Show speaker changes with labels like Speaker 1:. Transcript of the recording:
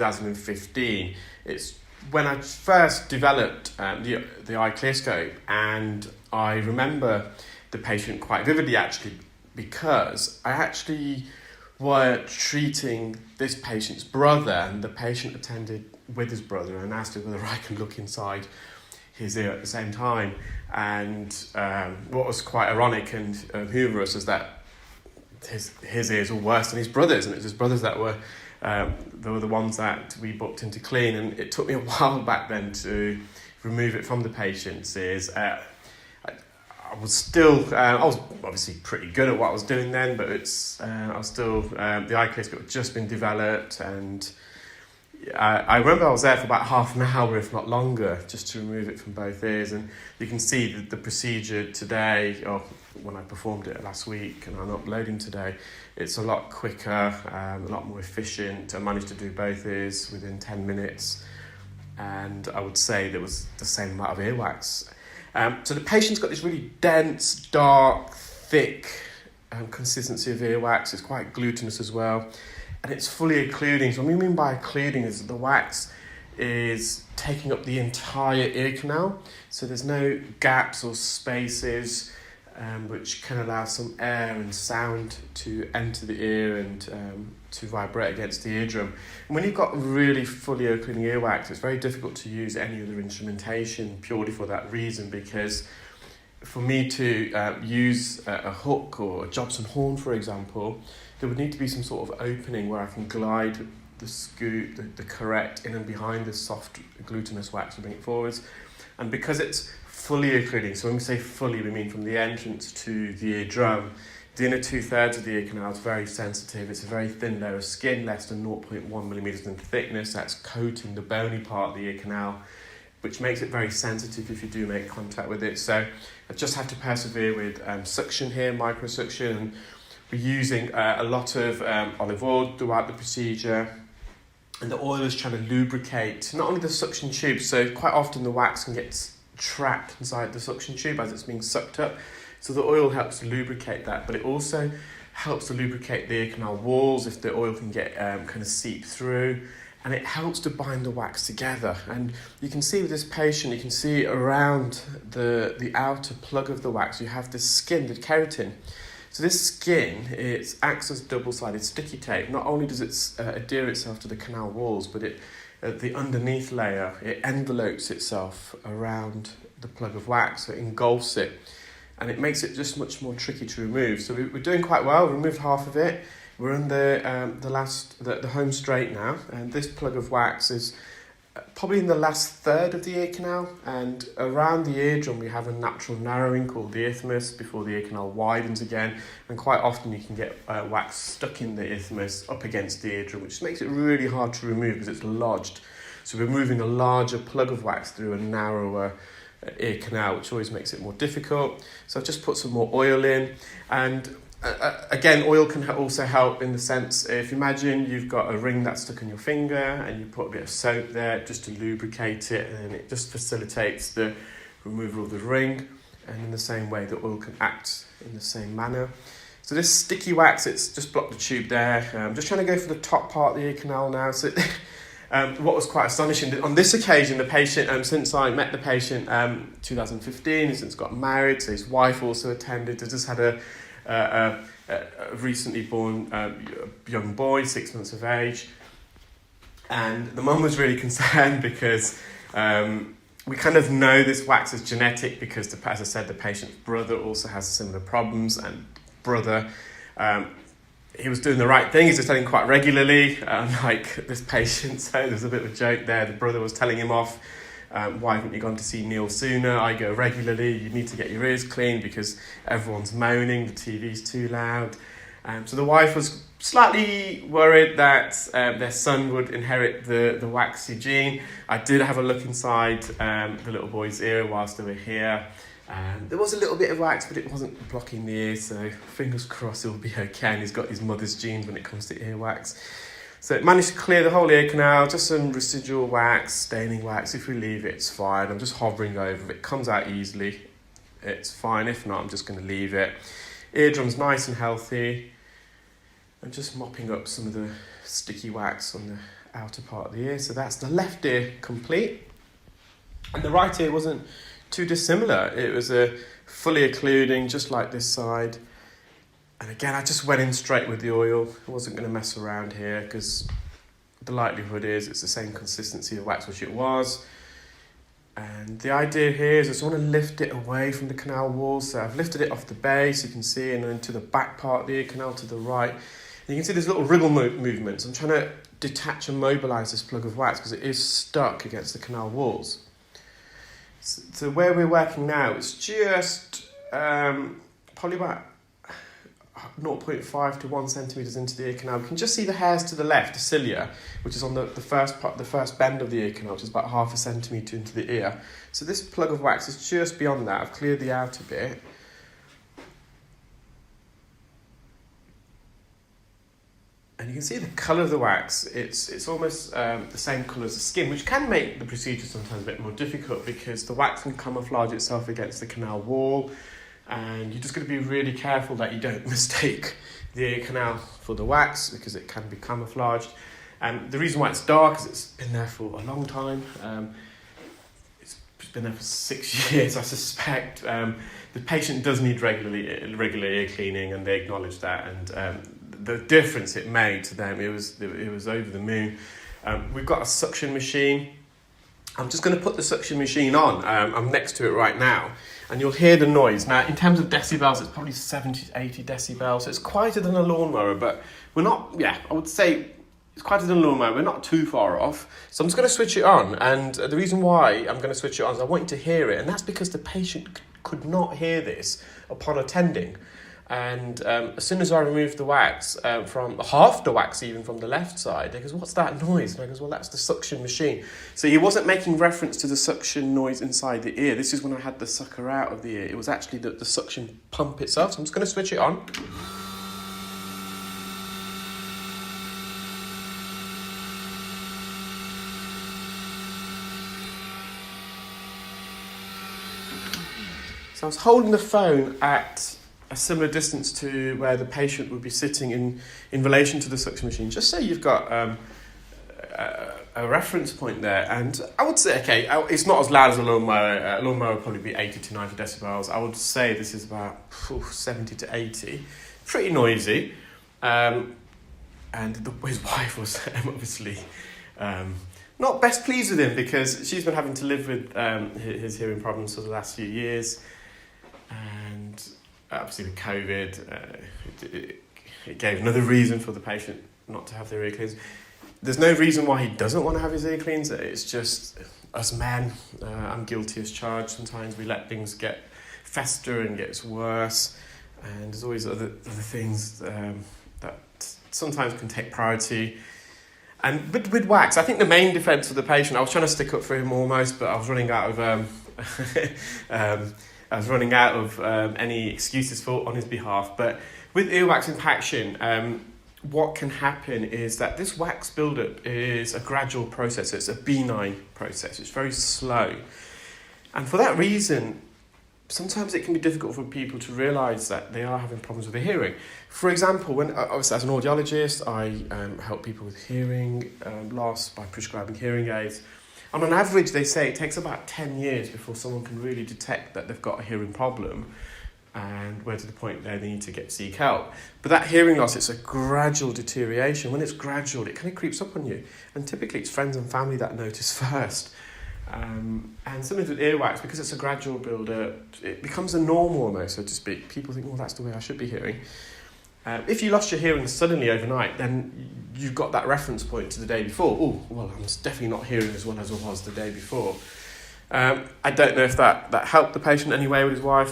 Speaker 1: 2015. It's when I first developed the eye clear scope, and I remember the patient quite vividly actually, because I actually were treating this patient's brother, and the patient attended with his brother and asked him whether I could look inside his ear at the same time. And what was quite ironic and humorous is that his ears were worse than his brother's, and it was his brothers that were the ones that we booked in to clean. And it took me a while back then to remove it from the patient's ears. I was obviously pretty good at what I was doing then, but I was still, the eye clear scope had just been developed, and I remember I was there for about half an hour, if not longer, just to remove it from both ears. And you can see that the procedure today, or when I performed it last week and I'm uploading today, it's a lot quicker, a lot more efficient. I managed to do both ears within 10 minutes, and I would say there was the same amount of earwax. So the patient's got this really dense, dark, thick consistency of earwax. It's quite glutinous as well, and it's fully occluding. So what we mean by occluding is that the wax is taking up the entire ear canal, so there's no gaps or spaces, which can allow some air and sound to enter the ear and to vibrate against the eardrum. And when you've got really fully occluding earwax, it's very difficult to use any other instrumentation purely for that reason, because for me to use a hook or a Jobson horn, for example, there would need to be some sort of opening where I can glide the scoop, the correct in and behind the soft glutinous wax to bring it forwards. And because it's fully occluding, so when we say fully, we mean from the entrance to the eardrum, the inner 2/3 of the ear canal is very sensitive. It's a very thin layer of skin, less than 0.1 millimeters in thickness, that's coating the bony part of the ear canal, which makes it very sensitive if you do make contact with it. So I just have to persevere with suction here, microsuction, and we're using a lot of olive oil throughout the procedure. And the oil is trying to lubricate not only the suction tube, so quite often the wax can get trapped inside the suction tube as it's being sucked up. So the oil helps to lubricate that, but it also helps to lubricate the ear canal walls if the oil can get kind of seep through, and it helps to bind the wax together. And you can see with this patient, you can see around the outer plug of the wax, you have this skin, the keratin. So this skin, it acts as double-sided sticky tape. Not only does it adhere itself to the canal walls, but the underneath layer, it envelopes itself around the plug of wax, so it engulfs it, and it makes it just much more tricky to remove. So we're doing quite well. We removed half of it. We're on the home straight now, and this plug of wax is probably in the last third of the ear canal, and around the eardrum we have a natural narrowing called the isthmus before the ear canal widens again, and quite often you can get wax stuck in the isthmus up against the eardrum, which makes it really hard to remove because it's lodged. So we're moving a larger plug of wax through a narrower ear canal, which always makes it more difficult. So I've just put some more oil in, and again, oil can also help in the sense, if you imagine you've got a ring that's stuck on your finger and you put a bit of soap there just to lubricate it, and it just facilitates the removal of the ring. And in the same way, the oil can act in the same manner. So this sticky wax, it's just blocked the tube there. I'm just trying to go for the top part of the ear canal now. So what was quite astonishing, on this occasion, the patient, since I met the patient 2015, he's since got married, so his wife also attended. They just had a recently born young boy, 6 months of age, and the mum was really concerned because we kind of know this wax is genetic because, as I said, the patient's brother also has similar problems, and brother, he was doing the right thing. He's just telling quite regularly, like this patient. So there's a bit of a joke there. The brother was telling him off. Why haven't you gone to see Neil sooner? I go regularly. You need to get your ears cleaned because everyone's moaning. The TV's too loud. So the wife was slightly worried that their son would inherit the waxy gene. I did have a look inside the little boy's ear whilst they were here. There was a little bit of wax, but it wasn't blocking the ear, so fingers crossed it'll be okay. And he's got his mother's genes when it comes to earwax. So it managed to clear the whole ear canal, just some residual wax, staining wax. If we leave it, it's fine. I'm just hovering over it. It comes out easily. It's fine. If not, I'm just going to leave it. Eardrum's nice and healthy. I'm just mopping up some of the sticky wax on the outer part of the ear. So that's the left ear complete. And the right ear wasn't too dissimilar. It was a fully occluding, just like this side. And again, I just went in straight with the oil. I wasn't going to mess around here because the likelihood is it's the same consistency of wax which it was. And the idea here is I just want to lift it away from the canal wall. So I've lifted it off the base, you can see, and then to the back part of the ear canal to the right. And you can see there's little wriggle movements. I'm trying to detach and mobilise this plug of wax because it is stuck against the canal walls. So where we're working now, it's just probably about 0.5 to 1 centimetres into the ear canal. We can just see the hairs to the left, the cilia, which is on the first part, the first bend of the ear canal, which is about 0.5 centimetre into the ear. So this plug of wax is just beyond that. I've cleared the outer bit. And you can see the colour of the wax. It's almost the same colour as the skin, which can make the procedure sometimes a bit more difficult because the wax can camouflage itself against the canal wall. And you're just going to be really careful that you don't mistake the ear canal for the wax because it can be camouflaged. And the reason why it's dark is it's been there for a long time. It's been there for 6 years, I suspect. The patient does need regular ear cleaning, and they acknowledge that. And the difference it made to them, it was over the moon. We've got a suction machine. I'm just going to put the suction machine on. I'm next to it right now. And you'll hear the noise. Now, in terms of decibels, it's probably 70 to 80 decibels. So it's quieter than a lawnmower, but we're not, I would say it's quieter than a lawnmower. We're not too far off. So I'm just going to switch it on. And the reason why I'm going to switch it on is I want you to hear it. And that's because the patient could not hear this upon attending. And as soon as I removed the wax, from half the wax even from the left side, he goes, "What's that noise?" And I goes, "Well, that's the suction machine." So he wasn't making reference to the suction noise inside the ear. This is when I had the sucker out of the ear. It was actually the suction pump itself. So I'm just going to switch it on. So I was holding the phone at a similar distance to where the patient would be sitting in relation to the suction machine, just so you've got a reference point there. And I would say, okay, it's not as loud as a lawnmower. A lawnmower would probably be 80 to 90 decibels. I would say this is about 70 to 80. Pretty noisy. And his wife was obviously not best pleased with him because she's been having to live with his hearing problems for the last few years. And obviously with COVID, it gave another reason for the patient not to have their ear cleans. There's no reason why he doesn't want to have his ear cleans. It's just us men, I'm guilty as charged. Sometimes we let things get fester and gets worse. And there's always other things that sometimes can take priority. And with wax, I think the main defence of the patient, I was trying to stick up for him almost, but I was running out of any excuses on his behalf. But with earwax impaction, what can happen is that this wax buildup is a gradual process. It's a benign process. It's very slow. And for that reason, sometimes it can be difficult for people to realise that they are having problems with their hearing. For example, when obviously as an audiologist, I help people with hearing loss by prescribing hearing aids. And on average, they say it takes about 10 years before someone can really detect that they've got a hearing problem, and we're to the point there they need to seek help. But that hearing loss, it's a gradual deterioration. When it's gradual, it kind of creeps up on you. And typically it's friends and family that notice first. And sometimes with earwax, because it's a gradual build-up, it becomes a normal almost, so to speak. People think, well, that's the way I should be hearing. If you lost your hearing suddenly overnight, then you've got that reference point to the day before. Oh, well, I'm definitely not hearing as well as I was the day before. I don't know if that helped the patient anyway with his wife.